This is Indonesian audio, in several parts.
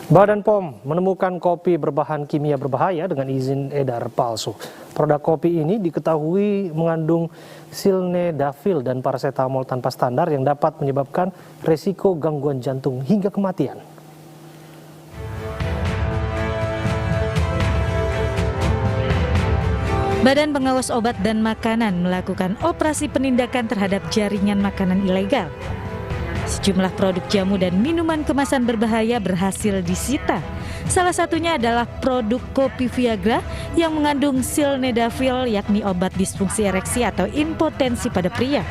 Badan POM menemukan kopi berbahan kimia berbahaya dengan izin edar palsu. Produk kopi ini diketahui mengandung sildenafil dan paracetamol tanpa standar yang dapat menyebabkan resiko gangguan jantung hingga kematian. Badan Pengawas Obat dan Makanan melakukan operasi penindakan terhadap jaringan makanan ilegal. Sejumlah produk jamu dan minuman kemasan berbahaya berhasil disita. Salah satunya adalah produk kopi Viagra yang mengandung sildenafil, yakni obat disfungsi ereksi atau impotensi pada pria.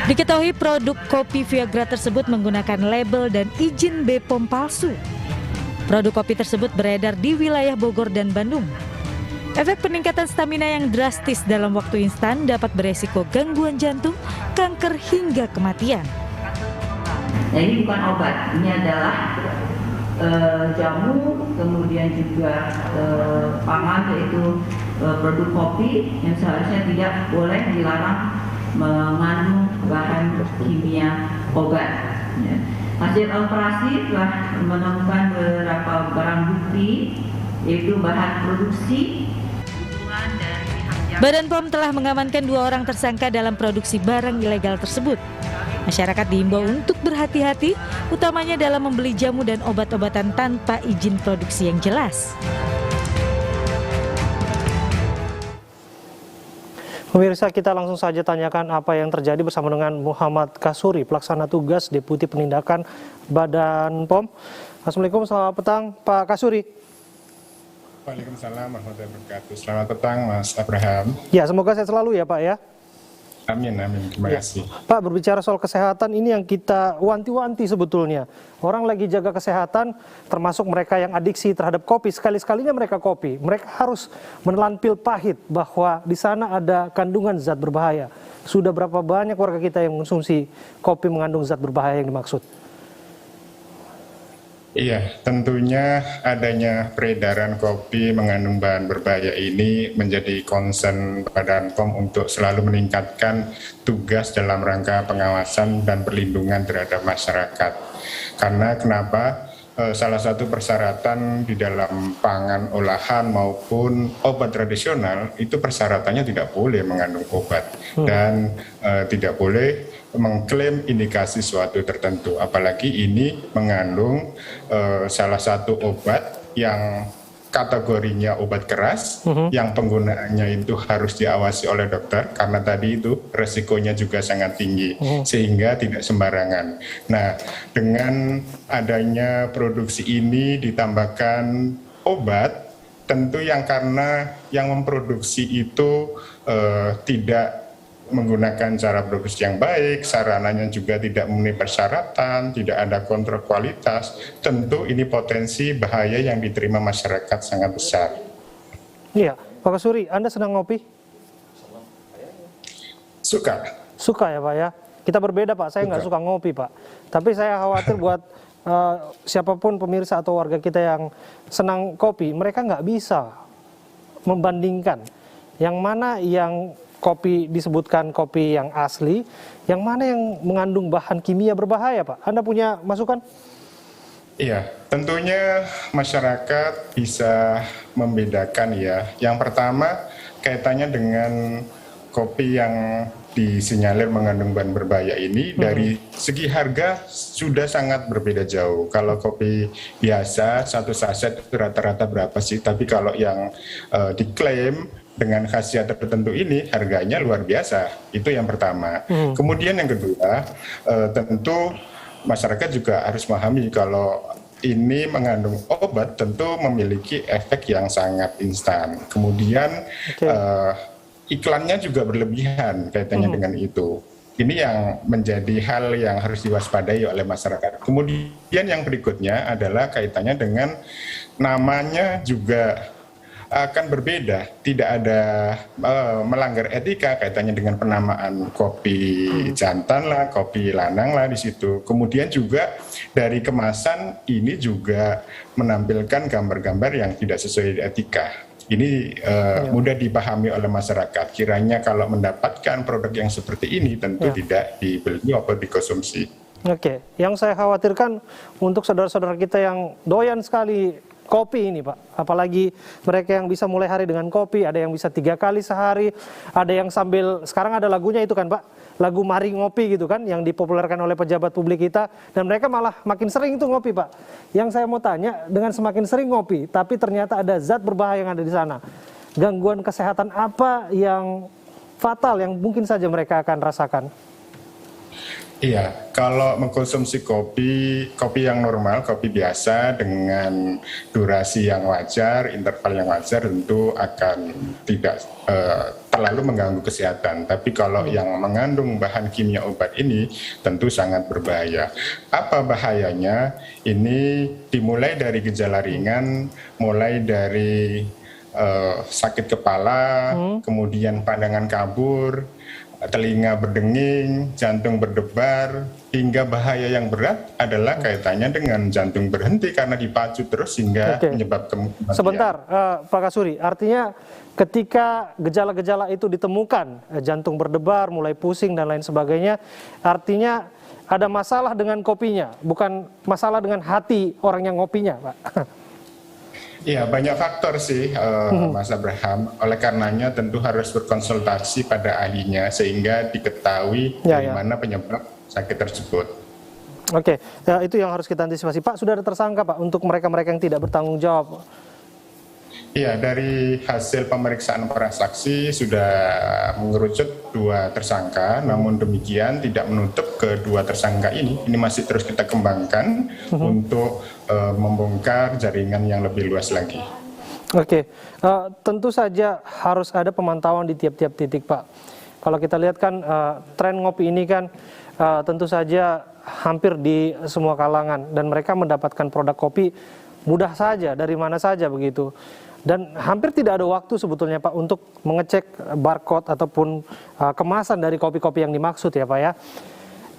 Diketahui produk kopi Viagra tersebut menggunakan label dan izin BPOM palsu. Produk kopi tersebut beredar di wilayah Bogor dan Bandung. Efek peningkatan stamina yang drastis dalam waktu instan dapat beresiko gangguan jantung, kanker hingga kematian. Nah, ini bukan obat, ini adalah jamu, kemudian juga pangan, yaitu produk kopi yang seharusnya tidak boleh dilarang mengandung bahan kimia obat. Ya. Hasil operasi telah menemukan beberapa barang bukti, yaitu bahan produksi. Badan POM telah mengamankan 2 orang tersangka dalam produksi barang ilegal tersebut. Masyarakat diimbau untuk berhati-hati, utamanya dalam membeli jamu dan obat-obatan tanpa izin produksi yang jelas. Pemirsa, kita langsung saja tanyakan apa yang terjadi bersama dengan Muhammad Kasuri, pelaksana tugas Deputi Penindakan Badan POM. Assalamualaikum, selamat petang Pak Kasuri. Waalaikumsalam warahmatullahi wabarakatuh. Selamat petang Mas Abraham. Ya, semoga sehat selalu ya Pak ya. Amin, amin. Terima kasih. Pak, berbicara soal kesehatan ini yang kita wanti-wanti sebetulnya. Orang lagi jaga kesehatan, termasuk mereka yang adiksi terhadap kopi. Sekali-sekalinya mereka kopi. Mereka harus menelan pil pahit bahwa di sana ada kandungan zat berbahaya. Sudah berapa banyak warga kita yang mengonsumsi kopi mengandung zat berbahaya yang dimaksud? Iya, tentunya adanya peredaran kopi mengandung bahan berbahaya ini menjadi concern Badan POM untuk selalu meningkatkan tugas dalam rangka pengawasan dan perlindungan terhadap masyarakat. Karena kenapa? Salah satu persyaratan di dalam pangan olahan maupun obat tradisional itu persyaratannya tidak boleh mengandung obat dan tidak boleh mengklaim indikasi suatu tertentu, apalagi ini mengandung salah satu obat yang kategorinya obat keras, yang penggunaannya itu harus diawasi oleh dokter karena tadi itu resikonya juga sangat tinggi, sehingga tidak sembarangan. Nah, dengan adanya produksi ini ditambahkan obat, tentu yang karena yang memproduksi itu tidak menggunakan cara produksi yang baik, sarananya juga tidak memenuhi persyaratan, tidak ada kontrol kualitas, tentu ini potensi bahaya yang diterima masyarakat sangat besar. Iya, Pak Kasuri, Anda senang ngopi? Suka. Suka ya Pak ya? Kita berbeda Pak, saya nggak suka ngopi Pak. Tapi saya khawatir buat siapapun pemirsa atau warga kita yang senang kopi, mereka nggak bisa membandingkan yang mana yang kopi disebutkan kopi yang asli, yang mana yang mengandung bahan kimia berbahaya Pak? Anda punya masukan? Iya, tentunya masyarakat bisa membedakan ya. Yang pertama kaitannya dengan kopi yang disinyalir mengandung bahan berbahaya ini dari segi harga sudah sangat berbeda jauh. Kalau kopi biasa satu saset itu rata-rata berapa sih? Tapi kalau yang diklaim dengan khasiat tertentu ini harganya luar biasa. Itu yang pertama. Kemudian yang kedua, tentu masyarakat juga harus memahami kalau ini mengandung obat tentu memiliki efek yang sangat instan. Kemudian iklannya juga berlebihan kaitannya dengan itu. Ini yang menjadi hal yang harus diwaspadai oleh masyarakat. Kemudian yang berikutnya adalah kaitannya dengan namanya juga akan berbeda, tidak ada melanggar etika kaitannya dengan penamaan kopi jantan lah, kopi lanang lah di situ. Kemudian juga dari kemasan ini juga menampilkan gambar-gambar yang tidak sesuai etika. Ini mudah dipahami oleh masyarakat. Kiranya kalau mendapatkan produk yang seperti ini tentu tidak dibeli atau dikonsumsi. Oke, yang saya khawatirkan untuk saudara-saudara kita yang doyan sekali kopi ini Pak. Apalagi mereka yang bisa mulai hari dengan kopi, ada yang bisa 3 kali sehari, ada yang sambil, sekarang ada lagunya itu kan Pak, lagu Mari Ngopi gitu kan, yang dipopulerkan oleh pejabat publik kita, dan mereka malah makin sering tuh ngopi Pak. Yang saya mau tanya, dengan semakin sering ngopi, tapi ternyata ada zat berbahaya yang ada di sana. Gangguan kesehatan apa yang fatal yang mungkin saja mereka akan rasakan? Iya, kalau mengkonsumsi kopi yang normal, kopi biasa dengan durasi yang wajar, interval yang wajar tentu akan tidak terlalu mengganggu kesehatan. Tapi kalau yang mengandung bahan kimia obat ini tentu sangat berbahaya. Apa bahayanya? Ini dimulai dari gejala ringan, mulai dari sakit kepala, kemudian pandangan kabur, telinga berdenging, jantung berdebar, hingga bahaya yang berat adalah kaitannya dengan jantung berhenti karena dipacu terus hingga menyebabkan kematian. Sebentar, Pak Kasuri, artinya ketika gejala-gejala itu ditemukan, jantung berdebar, mulai pusing dan lain sebagainya, artinya ada masalah dengan kopinya, bukan masalah dengan hati orang yang ngopinya, Pak. Iya, banyak faktor sih, Mas Abraham. Oleh karenanya tentu harus berkonsultasi pada ahlinya sehingga diketahui dari mana penyebab sakit tersebut. Oke, ya, itu yang harus kita antisipasi. Pak, sudah ada tersangka Pak untuk mereka-mereka yang tidak bertanggung jawab? Iya, dari hasil pemeriksaan para saksi sudah mengerucut 2 tersangka, namun demikian tidak menutup kedua tersangka ini masih terus kita kembangkan untuk membongkar jaringan yang lebih luas lagi. Oke, tentu saja harus ada pemantauan di tiap-tiap titik Pak. Kalau kita lihat kan tren ngopi ini kan tentu saja hampir di semua kalangan dan mereka mendapatkan produk kopi mudah saja dari mana saja begitu. Dan hampir tidak ada waktu sebetulnya Pak untuk mengecek barcode ataupun kemasan dari kopi-kopi yang dimaksud ya Pak ya.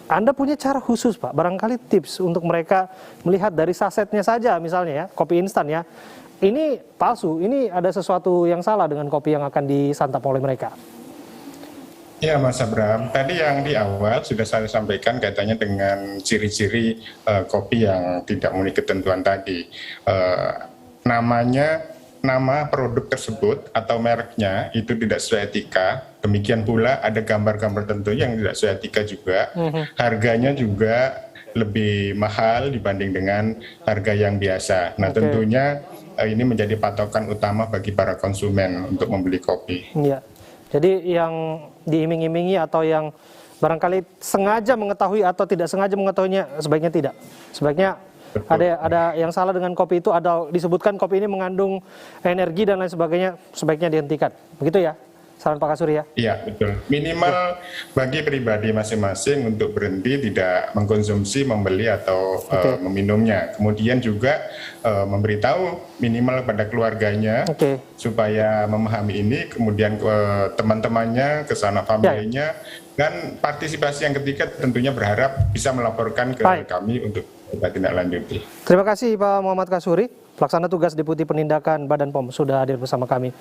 Anda punya cara khusus Pak, barangkali tips untuk mereka melihat dari sasetnya saja misalnya ya, kopi instan ya. Ini palsu, ini ada sesuatu yang salah dengan kopi yang akan disantap oleh mereka. Ya Mas Abraham, tadi yang di awal sudah saya sampaikan kaitannya dengan ciri-ciri kopi yang tidak memenuhi ketentuan tadi. Nama produk tersebut atau mereknya itu tidak sesuai etika. Demikian pula ada gambar-gambar tertentu yang tidak sesuai etika juga. Harganya juga lebih mahal dibanding dengan harga yang biasa. Nah tentunya ini menjadi patokan utama bagi para konsumen untuk membeli kopi. Iya. Jadi yang diiming-imingi atau yang barangkali sengaja mengetahui atau tidak sengaja mengetahuinya sebaiknya tidak. Sebaiknya ada yang salah dengan kopi itu, ada disebutkan kopi ini mengandung energi dan lain sebagainya, sebaiknya dihentikan. Begitu ya, saran Pak Kasuri ya? Iya, betul. Minimal bagi pribadi masing-masing untuk berhenti tidak mengkonsumsi, membeli atau meminumnya. Kemudian juga memberitahu minimal pada keluarganya supaya memahami ini, kemudian ke teman-temannya, ke sanak familinya, dan partisipasi yang ketiga tentunya berharap bisa melaporkan ke kami untuk kita tindak lanjuti. Terima kasih Pak Muhammad Kasuri, Pelaksana Tugas Deputi Penindakan Badan POM sudah hadir bersama kami.